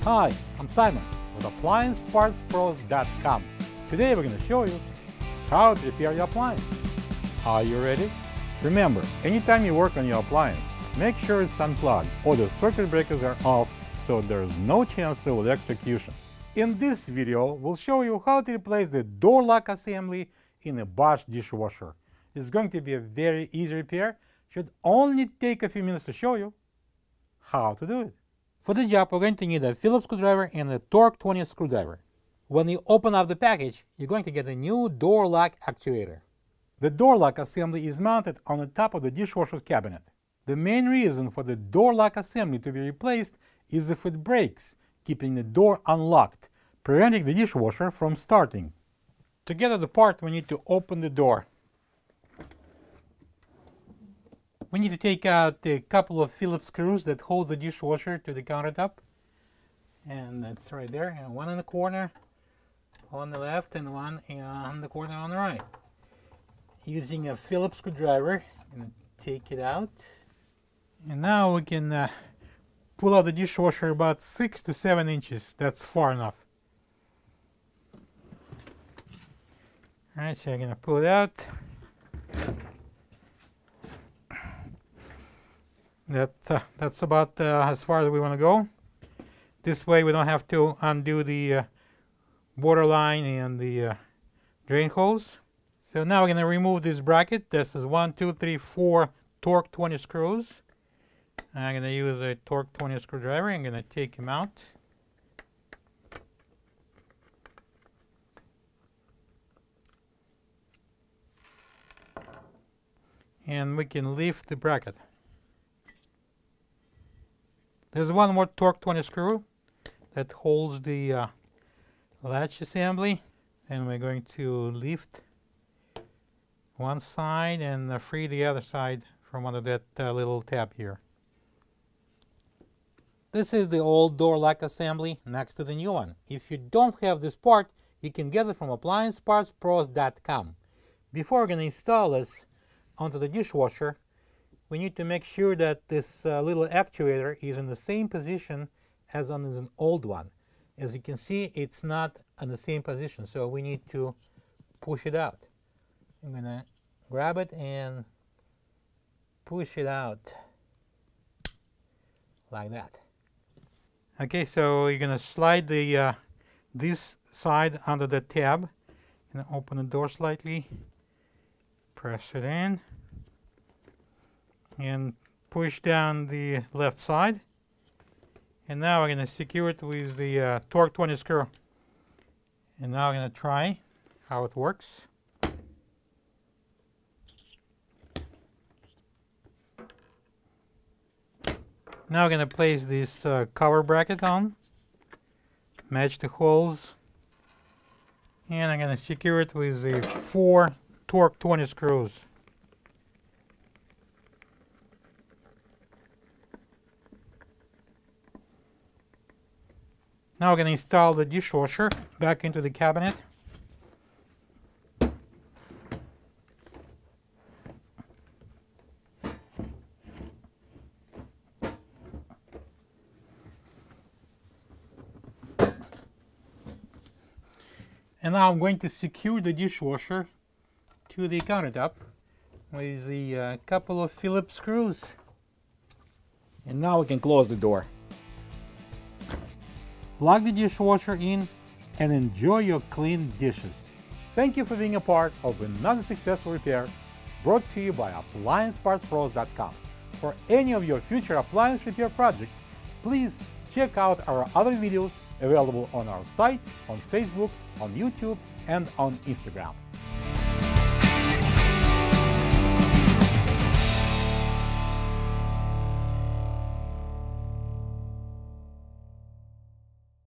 Hi, I'm Simon with AppliancePartsPros.com. Today we're going to show you how to repair your appliance. Are you ready? Remember, anytime you work on your appliance, make sure it's unplugged or the circuit breakers are off so there's no chance of electrocution. In this video, we'll show you how to replace the door lock assembly in a Bosch dishwasher. It's going to be a very easy repair. Should only take a few minutes to show you how to do it. For the job, we're going to need a Phillips screwdriver and a Torx 20 screwdriver. When you open up the package, you're going to get a new door lock actuator. The door lock assembly is mounted on the top of the dishwasher cabinet. The main reason for the door lock assembly to be replaced is if it breaks, keeping the door unlocked, preventing the dishwasher from starting. To get at the part, we need to open the door. We need to take out a couple of Phillips screws that hold the dishwasher to the countertop. And that's right there. And one in the corner on the left and one in the corner on the right. Using a Phillips screwdriver, I'm going to take it out. And now we can pull out the dishwasher about 6 to 7 inches. That's far enough. Alright, so I'm going to pull it out. That's about as far as we want to go. This way we don't have to undo the border line and the drain hose. So now we're going to remove this bracket. This is 1, 2, 3, 4 Torx 20 screws. I'm going to use a Torx 20 screwdriver. I'm going to take them out. And we can lift the bracket. There's one more Torx 20 screw that holds the latch assembly, and we're going to lift one side and free the other side from under that little tab here. This is the old door lock assembly next to the new one. If you don't have this part, you can get it from AppliancePartsPros.com. Before we're going to install this onto the dishwasher, we need to make sure that this little actuator is in the same position as on an old one. As you can see, it's not in the same position, so we need to push it out. I'm going to grab it and push it out like that. Okay, so you're going to slide the this side under the tab. And open the door slightly, press it in, and push down the left side. And now we're going to secure it with the Torx 20 screw. And now we're going to try how it works. Now we're going to place this cover bracket on, match the holes, and I'm going to secure it with the 4 Torx 20 screws. Now we're going to install the dishwasher back into the cabinet. And now I'm going to secure the dishwasher to the countertop with the couple of Phillips screws. And now we can close the door. Plug the dishwasher in and enjoy your clean dishes. Thank you for being a part of another successful repair brought to you by AppliancePartsPros.com. For any of your future appliance repair projects, please check out our other videos available on our site, on Facebook, on YouTube, and on Instagram.